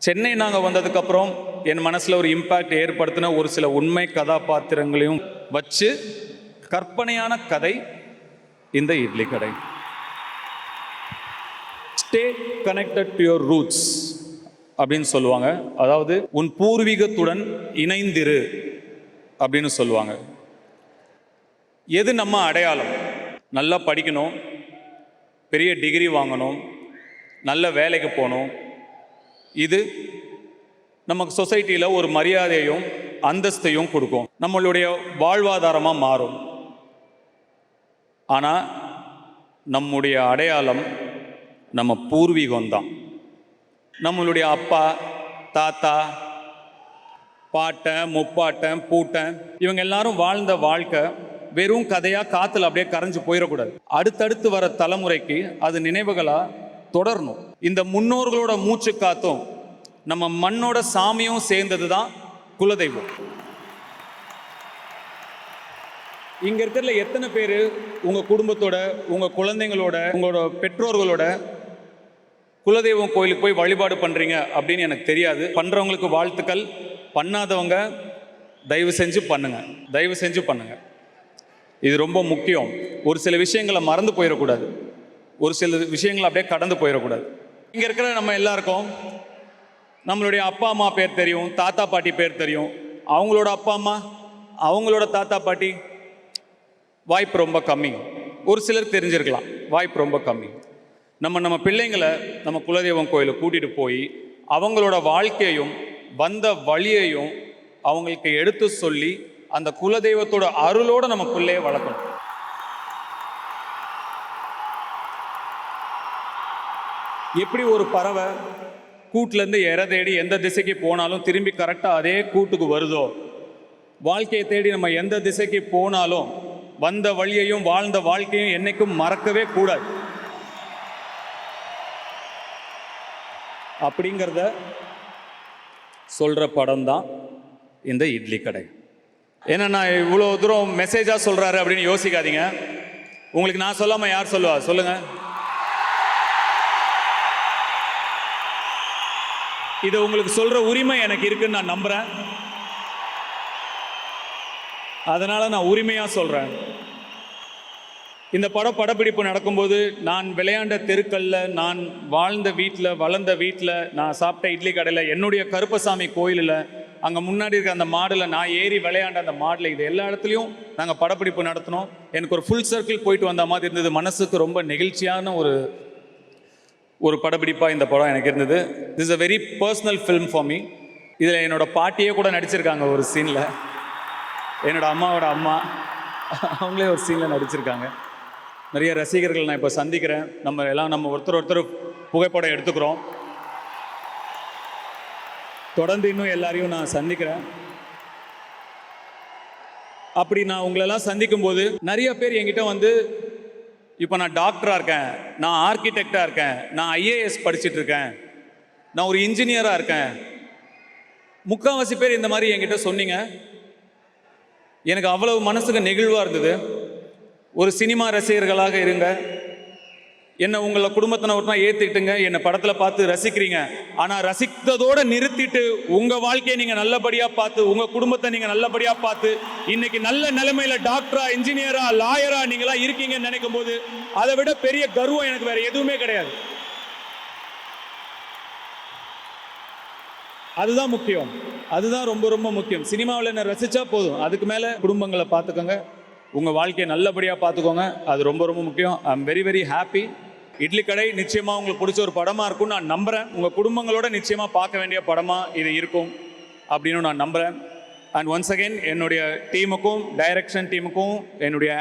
சென்னை நாங்கள் வந்ததுக்கப்புறம் என் மனசில் ஒரு இம்பேக்ட் ஏற்படுத்தின ஒரு சில உண்மை கதாபாத்திரங்களையும் வச்சு கற்பனையான கதை இந்த இட்லி கடை. Stay connected to your roots அப்படின்னு சொல்லுவாங்க. அதாவது உன் பூர்வீகத்துடன் இணைந்திரு அப்படின்னு சொல்லுவாங்க. எது நம்ம அடையாளம்? நல்லா படிக்கணும், பெரிய டிகிரி வாங்கணும், நல்ல வேலைக்கு போகணும். இது நமக்கு சொசைட்டியில் ஒரு மரியாதையும் அந்தஸ்தையும் கொடுக்கும், நம்மளுடைய வாழ்வாதாரமாக மாறும். ஆனால் நம்முடைய அடையாளம் நம்ம பூர்வீகம்தான். நம்மளுடைய அப்பா, தாத்தா, பாட்டன், முப்பாட்டன், பூட்டன் இவங்க எல்லாரும் வாழ்ந்த வாழ்க்கை வெறும் கதையாக காற்றுல அப்படியே கரைஞ்சு போயிடக்கூடாது. அடுத்தடுத்து வர தலைமுறைக்கு அது நினைவுகளாக தொடரணும். இந்த முன்னோர்களோட மூச்சு காத்தும் நம்ம மண்ணோட சாமியும் சேர்ந்தது தான் குலதெய்வம். இங்கே இருக்கிறதுல எத்தனை பேர் உங்கள் குடும்பத்தோட, உங்கள் குழந்தைங்களோட, உங்களோட பெற்றோர்களோட குலதெய்வம் கோயிலுக்கு போய் வழிபாடு பண்ணுறீங்க அப்படின்னு எனக்கு தெரியாது. பண்ணுறவங்களுக்கு வாழ்த்துக்கள், பண்ணாதவங்க தயவு செஞ்சு பண்ணுங்க, தயவு செஞ்சு பண்ணுங்க. இது ரொம்ப முக்கியம். ஒரு சில விஷயங்களை மறந்து போயிடக்கூடாது, ஒரு சில விஷயங்களை அப்படியே கடந்து போயிடக்கூடாது. இங்கே இருக்கிற நம்ம எல்லாருக்கும் நம்மளுடைய அப்பா அம்மா பேர் தெரியும், தாத்தா பாட்டி பேர் தெரியும். அவங்களோட அப்பா அம்மா, அவங்களோட தாத்தா பாட்டி வாய்ப்பு ரொம்ப கம்மி. ஒரு சிலர் தெரிஞ்சிருக்கலாம், வாய்ப்பு ரொம்ப கம்மி. நம்ம பிள்ளைங்களை நம்ம குலதெய்வம் கோயிலுக்கு கூட்டிகிட்டு போய் அவங்களோட வாழ்க்கையையும் வந்த வழியையும் அவங்களுக்கு எடுத்து சொல்லி அந்த குலதெய்வத்தோட அருளோடு நம்ம பிள்ளையை வளர்க்கணும். எப்படி ஒரு பறவை கூட்டிலேருந்து இற தேடி எந்த திசைக்கு போனாலும் திரும்பி கரெக்டாக அதே கூட்டுக்கு வருதோ, வாழ்க்கையை தேடி நம்ம எந்த திசைக்கு போனாலும் வந்த வழியையும் வாழ்ந்த வாழ்க்கையும் என்னைக்கும் மறக்கவே கூடாது. அப்படிங்கிறத சொல்கிற படம் தான் இந்த இட்லி கடை. ஏன்னா நான் இவ்வளோ தூரம் மெசேஜாக சொல்கிறாரு அப்படின்னு யோசிக்காதீங்க. உங்களுக்கு நான் சொல்லாமல் யார் சொல்லுவா சொல்லுங்கள்? இதை உங்களுக்கு சொல்கிற உரிமை எனக்கு இருக்குன்னு நான் நம்புகிறேன். அதனால் நான் உரிமையாக சொல்கிறேன். இந்த படப்பிடிப்பு நடக்கும்போது நான் விளையாண்ட தெருக்களில், நான் வாழ்ந்த வீட்டில், வளர்ந்த வீட்டில், நான் சாப்பிட்ட இட்லி கடையில், என்னுடைய கருப்பசாமி கோயிலில், அங்கே முன்னாடி இருக்க அந்த மாடில் நான் ஏறி விளையாண்ட அந்த மாடில், இது எல்லா இடத்துலையும் நாங்கள் படப்பிடிப்பு நடத்தினோம். எனக்கு ஒரு ஃபுல் சர்க்கிள் போயிட்டு வந்த மாதிரி இருந்தது. மனசுக்கு ரொம்ப நெகிழ்ச்சியான ஒரு படப்பிடிப்பாக இந்த படம் எனக்கு இருந்தது. This a very personal film for me. இதில் என்னோடய பாட்டியே கூட நடிச்சிருக்காங்க ஒரு சீனில். என்னோடய அம்மாவோட அம்மா அவங்களே ஒரு சீனில் நடிச்சிருக்காங்க. நிறைய ரசிகர்கள் நான் இப்போ சந்திக்கிறேன். நம்ம ஒருத்தர் புகைப்படம் எடுத்துக்கிறோம். தொடர்ந்து இன்னும் எல்லாரையும் நான் சந்திக்கிறேன். அப்படி நான் உங்களெல்லாம் சந்திக்கும் போது நிறைய பேர் என்கிட்ட வந்து, இப்போ நான் டாக்டராக இருக்கேன், நான் ஆர்கிடெக்டாக இருக்கேன், நான் ஐஏஎஸ் படிச்சுட்டு இருக்கேன், நான் ஒரு இன்ஜினியராக இருக்கேன், முக்கால்வாசி பேர் இந்த மாதிரி என்கிட்ட சொன்னீங்க. எனக்கு அவ்வளவு மனசுக்கு நெகிழ்வாக இருந்தது. ஒரு சினிமா ரசிகர்களாக இருங்க, என்னை உங்களை குடும்பத்தினர்னா ஏற்றுக்கிட்டுங்க, என்னை படத்தில் பார்த்து ரசிக்கிறீங்க. ஆனால் ரசித்ததோடு நிறுத்திட்டு உங்கள் வாழ்க்கையை நீங்கள் நல்லபடியாக பார்த்து, உங்கள் குடும்பத்தை நீங்கள் நல்லபடியாக பார்த்து, இன்னைக்கு நல்ல நிலைமையில் டாக்டரா, இன்ஜினியரா, லாயரா நீங்களாம் இருக்கீங்கன்னு நினைக்கும் போது அதை விட பெரிய கர்வம் எனக்கு வேறு எதுவுமே கிடையாது. அதுதான் முக்கியம், அதுதான் ரொம்ப ரொம்ப முக்கியம். சினிமாவில் என்ன ரசித்தா போதும், அதுக்கு மேலே குடும்பங்களை பார்த்துக்கோங்க, உங்கள் வாழ்க்கையை நல்லபடியாக பார்த்துக்கோங்க. அது ரொம்ப ரொம்ப முக்கியம். I am very very happy. Idli கடை நிச்சயமாக உங்களுக்கு பிடிச்ச ஒரு படமாக இருக்கும்னு நான் நம்புகிறேன். உங்கள் குடும்பங்களோட நிச்சயமாக பார்க்க வேண்டிய படமாக இது இருக்கும் அப்படின்னு நான் நம்புகிறேன். அண்ட் ஒன்ஸ் அகெயின் என்னுடைய டீமுக்கும், டைரக்ஷன் டீமுக்கும், என்னுடைய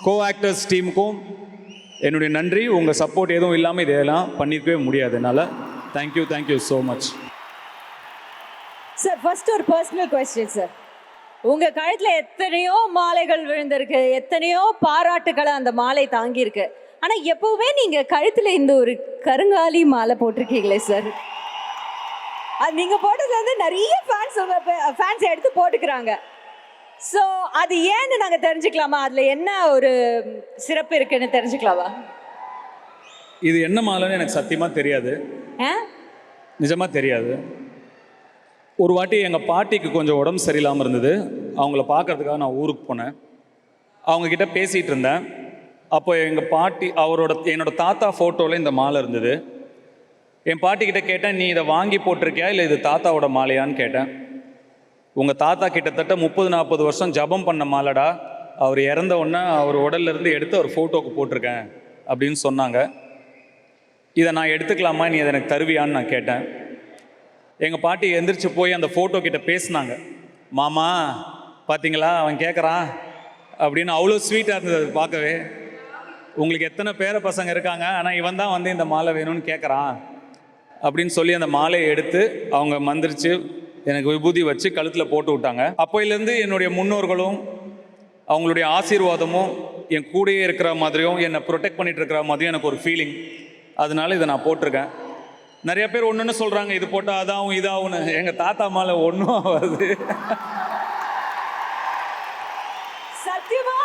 கோ ஆக்டர்ஸ் டீமுக்கும் என்னுடைய நன்றி. உங்கள் சப்போர்ட் எதுவும் இல்லாமல் இதெல்லாம் பண்ணியிருக்கவே முடியாது என்னால். Thank you so much. Sir, first ஒரு பர்சனல் கொஸ்டின் சார். உங்கள் கழுத்தில் எத்தனையோ மாலைகள் விழுந்திருக்கு, எத்தனையோ பாராட்டுக்களை அந்த மாலை தாங்கியிருக்கு. ஆனால் எப்போவுமே நீங்கள் கழுத்தில் இந்த ஒரு கருங்காலி மாலை போட்டிருக்கீங்களே சார், அது நீங்கள் போட்டது வந்து நிறைய ஃபேன்ஸ் எடுத்து போட்டுக்கிறாங்க. ஸோ அது ஏன்னு நாங்கள் தெரிஞ்சுக்கலாமா? அதில் என்ன ஒரு சிறப்பு இருக்குன்னு தெரிஞ்சுக்கலாமா? இது என்ன மாலைன்னு எனக்கு சத்தியமாக தெரியாது, நிஜமாக தெரியாது. ஒரு வாட்டி எங்கள் பாட்டிக்கு கொஞ்சம் உடம்பு சரியில்லாமல் இருந்தது. அவங்கள பார்க்கறதுக்காக நான் ஊருக்கு போனேன். அவங்கக்கிட்ட பேசிகிட்டு இருந்தேன். அப்போ எங்கள் பாட்டி என்னோட தாத்தா ஃபோட்டோவில் இந்த மாலை இருந்தது. என் பாட்டிக்கிட்ட கேட்டேன், நீ இதை வாங்கி போட்டிருக்கியா இல்லை இது தாத்தாவோட மாலையான்னு கேட்டேன். உங்கள் தாத்தா கிட்டத்தட்ட 30-40 வருஷம் ஜபம் பண்ண மாலைடா, அவர் இறந்த உடனே அவர் உடல்லேருந்து எடுத்து அவர் ஃபோட்டோவுக்கு போட்டிருக்கேன் அப்படின்னு சொன்னாங்க. இதை நான் எடுத்துக்கலாமா, நீ அதை எனக்கு தருவியான்னு நான் கேட்டேன். எங்கள் பாட்டி எந்திரிச்சு போய் அந்த ஃபோட்டோ கிட்ட பேசினாங்க. மாமா பார்த்தீங்களா அவன் கேட்குறான் அப்படின்னு. அவ்வளோ ஸ்வீட்டாக இருந்தது அது பார்க்கவே. உங்களுக்கு எத்தனை பேர பசங்க இருக்காங்க, ஆனால் இவன் தான் வந்து இந்த மாலை வேணும்னு கேட்குறான் அப்படின்னு சொல்லி அந்த மாலையை எடுத்து அவங்க மந்திரிச்சு எனக்கு விபூதி வச்சு கழுத்தில் போட்டு விட்டாங்க. அப்போயிலேருந்து என்னுடைய முன்னோர்களும் அவங்களுடைய ஆசீர்வாதமும் என் கூடயே இருக்கிற மாதிரியும் என்னை ப்ரொடெக்ட் பண்ணிட்டு இருக்கிற மாதிரியும் எனக்கு ஒரு ஃபீலிங். அதனால இதை நான் போட்டிருக்கேன். நிறைய பேர் ஒன்று சொல்கிறாங்க, இது போட்டால் அதாகும் இதாகும்னு. எங்கள் தாத்தா மேலே ஒன்றும் ஆகாது. சத்தியமா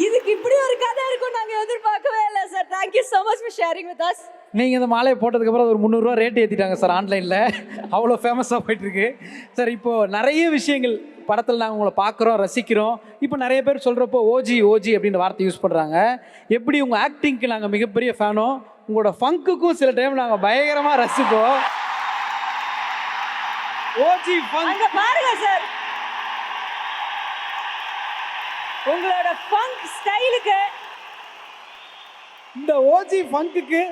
இதுக்கு இப்படி ஒரு கதை இருக்கும் நாங்க எதிர்பார்க்கவே இல்லை sir. Thank you so much for sharing with us. நீங்கள் இந்த மாலையை போட்டதுக்கப்புறம் ஒரு 300 ரூபா ரேட் ஏற்றிட்டாங்க சார் ஆன்லைனில். அவ்வளோ ஃபேமஸாக போயிட்டுருக்கு சார். இப்போது நிறைய விஷயங்கள் படத்தில் நாங்கள் உங்களை பார்க்குறோம், ரசிக்கிறோம். இப்போ நிறைய பேர் சொல்கிறப்போ ஓஜி ஓஜி அப்படின்ற வார்த்தை யூஸ் பண்ணுறாங்க. எப்படி உங்கள் ஆக்டிங்க்கு நாங்கள் மிகப்பெரிய ஃபேனோ, உங்களோட ஃபங்க்குக்கும் சில டைம் நாங்கள் பயங்கரமாக ரசிப்போம். ஓஜி ஃபங்க் அங்க பாருங்க சார், உங்களோட ஃபங்க் ஸ்டைலுக்கு, இந்த ஓஜி ஃபங்க்குக்கு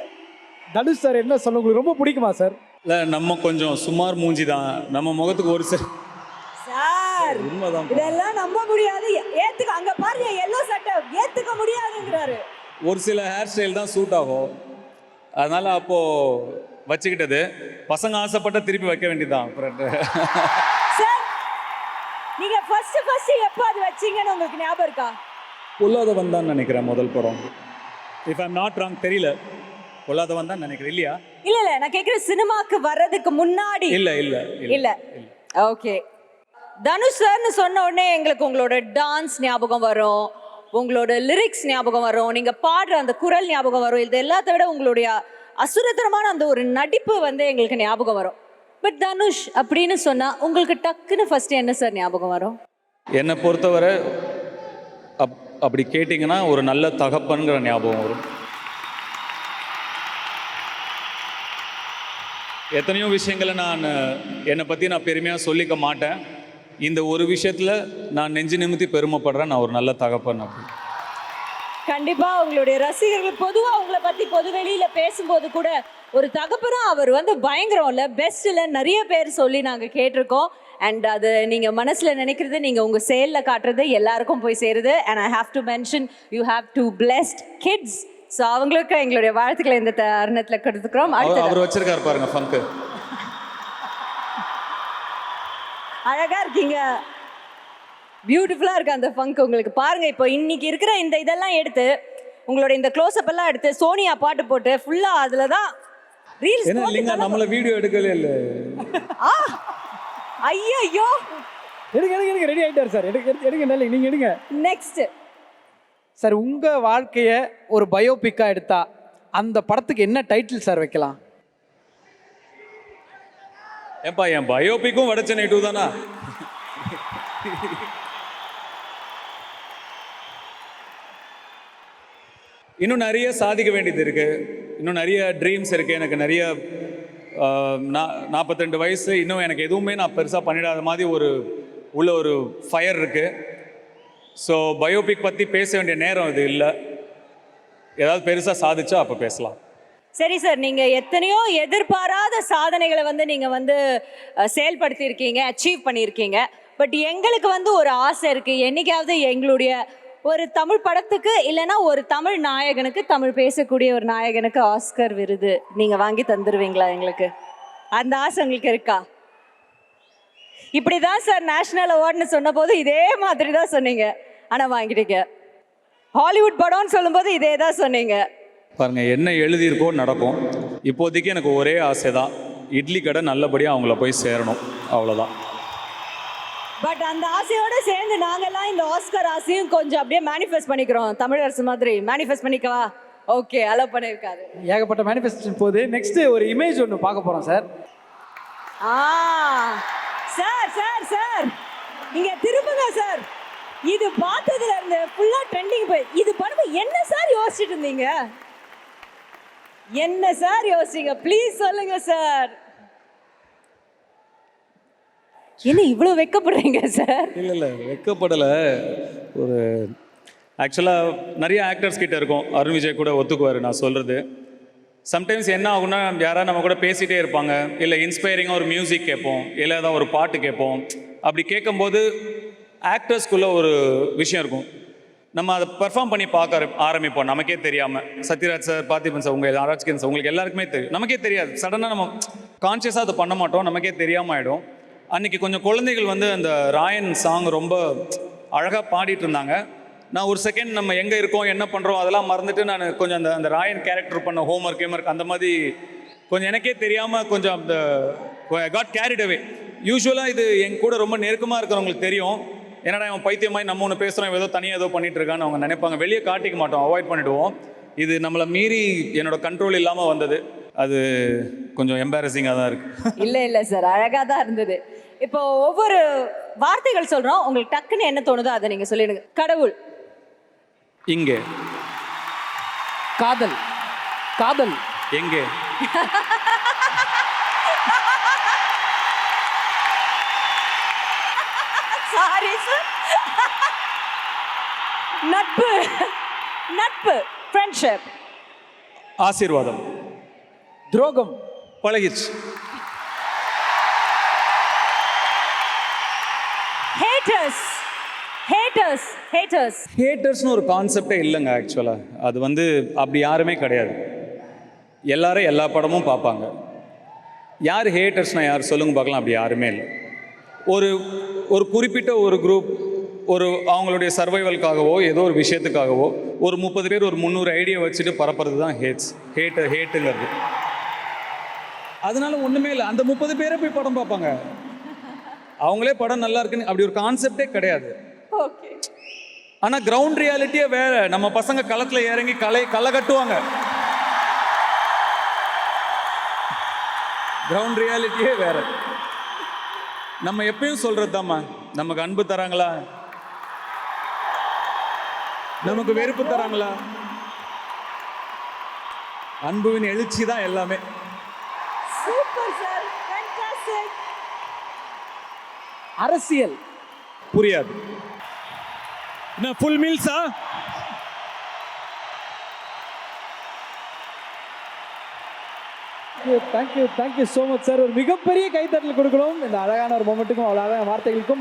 தனுஷ் சார் என்ன சொல்ல உங்களுக்கு ரொம்ப பிடிக்குமா சார்? இல்லை, நம்ம கொஞ்சம் சுமார் மூஞ்சி தான், நம்ம முகத்துக்கு ஒரு சார் உண்மைதான். இதெல்லாம் நம்ப முடியாது. ஏத்துக்க, அங்க பாருங்க எல்லோ சட்டை ஏத்துக்க முடியாதுங்கிறாரு. ஒரு சில ஹேர் ஸ்டைல் தான் சூட் ஆகும், அதனால அப்போ வச்சுக்கிட்டது. பசங்க ஆசைப்பட்ட திருப்பி வைக்க வேண்டியதுதான். சார் நீங்க ஃபர்ஸ்ட் எப்போ அது வச்சீங்கன்னு உங்களுக்கு ஞாபகம் இருக்கா? பொல்லாதவன் தான் நினைக்கிறேன் முதல் படம். இஃப் ஐம் நாட் ராங், தெரியல. பொல்லாதவன் தான் நினைக்கிறேன், இல்லையா? இல்ல நான் கேக்குறேன் சினிமாக்கு வர்றதுக்கு முன்னாடி. இல்ல ஓகே. தனுஷ் சார்னு சொன்ன உடனே எங்களுக்கு உங்களோட டான்ஸ் ஞாபகம் வரும், உங்களோட லிரிக்ஸ் ஞாபகம் வரும், நீங்க பாடுற அந்த குரல் ஞாபகம் வரும். இது எல்லாத்த விட உங்களுடைய அசுரத்தனமான அந்த ஒரு நடிப்பு வந்து எங்களுக்கு ஞாபகம் வரும். பட் தனுஷ் அப்படின்னு சொன்னா உங்களுக்கு டக்குன்னு ஃபர்ஸ்ட் என்ன சார் ஞாபகம் வரும்? என்னை பொறுத்தவரை அப்படி கேட்டிங்கன்னா ஒரு நல்ல தகப்பன்கிற ஞாபகம் வரும். எத்தனையோ விஷயங்களை நான் என்னை பற்றி நான் பெருமையாக சொல்லிக்க மாட்டேன். இந்த ஒரு விஷயத்தில் நான் நெஞ்சு நிமித்தி பெருமைப்படுறேன், நான் ஒரு நல்ல தகப்பன் அப்படி. கண்டிப்பா உங்களுடைய ரசிகர்கள் பொதுவா உங்களை பத்தி பொது வெளியில பேசும்போது கூட ஒரு தகப்பனா அவர் வந்து பயங்கரம் இல்ல, பெஸ்ட் இல்ல, நிறைய பேர் சொல்லி நாங்க கேட்டிருக்கோம். அண்ட் அது நீங்க மனசுல நினைக்கிறது நீங்க உங்க செயல்ல காட்டுறது எல்லாருக்கும் போய் சேருது. And I have to mention you have to blessed kids. So அவங்களுக்கு எங்களுடைய வாழ்த்துக்களை இந்த தருணத்தில் கொடுத்துக்கிறோம். அவர் வச்சிருக்காரு பாருங்க ஃபங்க், அழகா இருக்கீங்க, பியூட்டிஃபுல்லா இருக்கு அந்த ஃபங்க் உங்களுக்கு. பாருங்க இப்போ இன்னைக்கு இருக்கிற இந்த இதெல்லாம் எடுத்து உங்களோட இந்த க்ளோஸ்அப் எல்லாம் எடுத்து சோனியா பாட்டு போட்டு ஃபுல்லா அதுல தான் ரீல்ஸ் இல்லைங்க, நம்மள வீடியோ எடுக்கவே இல்லை. ஐயோ எடுங்க ரெடி ஆயிட்டார் சார். எடுங்க நல்ல நீங்க எடுங்க. நெக்ஸ்ட் சார், உங்க வாழ்க்கைய ஒரு பயோபிக்கா எடுத்தா அந்த படத்துக்கு என்ன டைட்டில் சார் வைக்கலாம்? ஏப்பா என் பயோபிக்கும் வடச்சென்னை 2 தானா? இன்னும் நிறைய சாதிக்க வேண்டியது இருக்கு, இன்னும் நிறைய ட்ரீம்ஸ் இருக்கு. எனக்கு நிறைய 42 வயசு, இன்னும் எனக்கு எதுவுமே நான் பெருசாக பண்ணிடாத மாதிரி உள்ள ஒரு ஃபயர் இருக்கு. ஸோ பயோபிக் பற்றி பேச வேண்டிய நேரம் இது இல்லை. ஏதாவது பெருசாக சாதிச்சா அப்போ பேசலாம். சரி சார், நீங்க எத்தனையோ எதிர்பாராத சாதனைகளை வந்து நீங்க வந்து செயல்படுத்தி இருக்கீங்க, அச்சீவ் பண்ணியிருக்கீங்க. பட் எங்களுக்கு வந்து ஒரு ஆசை இருக்கு, என்னைக்காவது எங்களுடைய ஒரு தமிழ் படத்துக்கு இல்லைன்னா ஒரு தமிழ் நாயகனுக்கு, தமிழ் பேசக்கூடிய ஒரு நாயகனுக்கு ஆஸ்கர் விருது நீங்க வாங்கி தந்துருவீங்களா எங்களுக்கு? அந்த ஆசை உங்களுக்கு இருக்கா? இப்படிதான் சார் நேஷனல் அவார்ட்னு சொன்ன போது இதே மாதிரி தான் சொன்னீங்க, ஆனா வாங்கிட்டீங்க. ஹாலிவுட் படம்னு சொல்லும்போது இதே தான் சொன்னீங்க. பாருங்க, என்ன எழுதியிருக்கோ நடக்கும். இப்போதைக்கு எனக்கு ஒரே ஆசை தான், இட்லி கடை நல்லபடியாக அவங்கள போய் சேரணும், அவ்வளோதான். பட் அந்த ஆசையோட சேர்ந்து நாங்கெல்லாம் இந்த ஆஸ்கர் ஆசையும் கொஞ்சம் அப்படியே மேனிஃபெஸ்ட் பண்ணிக்கிறோம். தமிழரசு மாதிரி மேனிஃபெஸ்ட் பண்ணிக்கவா? ஓகே, அலோவ் பண்ணியிருக்காரு. ஏகப்பட்ட மேனிஃபெஸ்டேஷன் போகுது. நெக்ஸ்ட் ஒரு இமேஜ் ஒன்று பார்க்க போகிறோம் சார். சார் சார் சார் நீங்க திரும்புங்க சார். இது பார்த்ததுல இருந்து ஃபுல்லா ட்ரெண்டிங் போய் இது பண்ணுங்க. என்ன சார் யோசிச்சுட்டு இருந்தீங்க? என்ன சார் யோசிச்சீங்க? ப்ளீஸ் சொல்லுங்க சார். என்ன இவ்வளோ வெக்கப்படுறீங்க சார்? இல்லை வெக்கப்படலை. ஒரு ஆக்சுவலாக நிறைய ஆக்டர்ஸ் கிட்ட இருக்கும், அருண் விஜய் கூட ஒத்துக்குவார் நான் சொல்கிறது. சம்டைம்ஸ் என்ன ஆகும்னா, யாராவது நம்ம கூட பேசிகிட்டே இருப்பாங்க, இல்லை இன்ஸ்பைரிங்காக ஒரு மியூசிக் கேட்போம், இல்லை ஏதாவது ஒரு பாட்டு கேட்போம். அப்படி கேட்கும்போது ஆக்டர்ஸ்குள்ளே ஒரு விஷயம் இருக்கும், நம்ம அதை பெர்ஃபார்ம் பண்ணி பார்க்க ஆரம்பிப்போம் நமக்கே தெரியாமல். சத்யராஜ் சார், பார்த்திபன் சார், உங்கள் ஆராய்ச்சிக்கன் சார், உங்களுக்கு எல்லாருக்குமே தெரியும், நமக்கே தெரியாது. சடனாக நம்ம கான்ஷியஸாக அதை பண்ண மாட்டோம், நமக்கே தெரியாமல் ஆகிடும். அன்றைக்கி கொஞ்சம் குழந்தைகள் வந்து அந்த ராயன் சாங் ரொம்ப அழகாக பாடிட்டு இருந்தாங்க. நான் ஒரு செகண்ட் நம்ம எங்கே இருக்கோம் என்ன பண்ணுறோம் அதெல்லாம் மறந்துட்டு நான் கொஞ்சம் அந்த ராயன் கேரக்டர் பண்ண ஹோம்ஒர்க் அந்த மாதிரி கொஞ்சம் எனக்கே தெரியாமல் கொஞ்சம் அந்த காட் கேரிட் அவே. யூஸ்வலாக இது என் கூட ரொம்ப நெருக்கமாக இருக்கிறவங்களுக்கு தெரியும். என்னடா அவன் பைத்தியமாய் நம்ம ஒன்று பேசுகிறோம், ஏதோ தனியாக ஏதோ பண்ணிட்டு இருக்கான்னு அவங்க நினைப்பாங்க. வெளியே காட்டிக்க மாட்டோம், அவாய்ட் பண்ணிவிடுவோம். இது நம்மளை மீறி என்னோட கண்ட்ரோல் இல்லாமல் வந்தது. அது கொஞ்சம் எம்பாரசிங்காக தான் இருக்குது. இல்லை சார், அழகாக தான் இருந்தது. இப்போ ஒவ்வொரு வார்த்தைகள் சொல்கிறோம், உங்களுக்கு டக்குன்னு என்ன தோணுதோ அதை நீங்கள் சொல்லிடுங்க. கடவுள், இங்கே. காதல், காதல் எங்கே. Sorry sir. நட்பு, நட்பு, ஃப்ரெண்ட்ஷிப். ஆசீர்வாதம். துரோகம். பழகிடுச்சு. Haters, haters, haters. ஹேட்டர்ஸ்னு ஒரு கான்செப்டே இல்லைங்க ஆக்சுவலாக. அது வந்து அப்படி யாருமே கிடையாது. எல்லாரும் எல்லா படமும் பார்ப்பாங்க. யார் ஹேட்டர்ஸ்னால் யார் சொல்லுங்க பார்க்கலாம். அப்படி யாருமே இல்லை. ஒரு குறிப்பிட்ட ஒரு குரூப் அவங்களுடைய சர்வைவல்காகவோ ஏதோ ஒரு விஷயத்துக்காகவோ ஒரு 30 பேர் ஒரு 300 ஐடியா வச்சுட்டு பரப்புறது தான் ஹேட்டுங்கிறது. அதனால ஒன்றுமே இல்லை. அந்த 30 பேரை போய் படம் பார்ப்பாங்க. அவங்களே படம் நல்லா இருக்குன்னு அப்படி ஒரு கான்செப்டே கிடையாது. ஓகே. ஆனால் கிரவுண்ட் ரியாலிட்டியே வேற. நம்ம பசங்க களத்தில் இறங்கி களை கட்டுவாங்க. கிரவுண்ட் ரியாலிட்டியே வேற. நம்ம எப்பயும் சொல்றது தாம்மா, நமக்கு அன்பு தராங்களா, நமக்கு வெறுப்பு தராங்களா, அன்புவின் எழுச்சி தான் எல்லாமே. Super sir, fantastic. அரசியல் புரியாது. என்ன ஃபுல் மீல்ஸா? Thank you so much sir. ஒரு மிகப்பெரிய கைத்தட்டல் கொடுக்கணும் இந்த அழகான ஒரு மொமெண்ட்டுக்கும் அவ்வளோ அழகான வார்த்தைகளுக்கும்.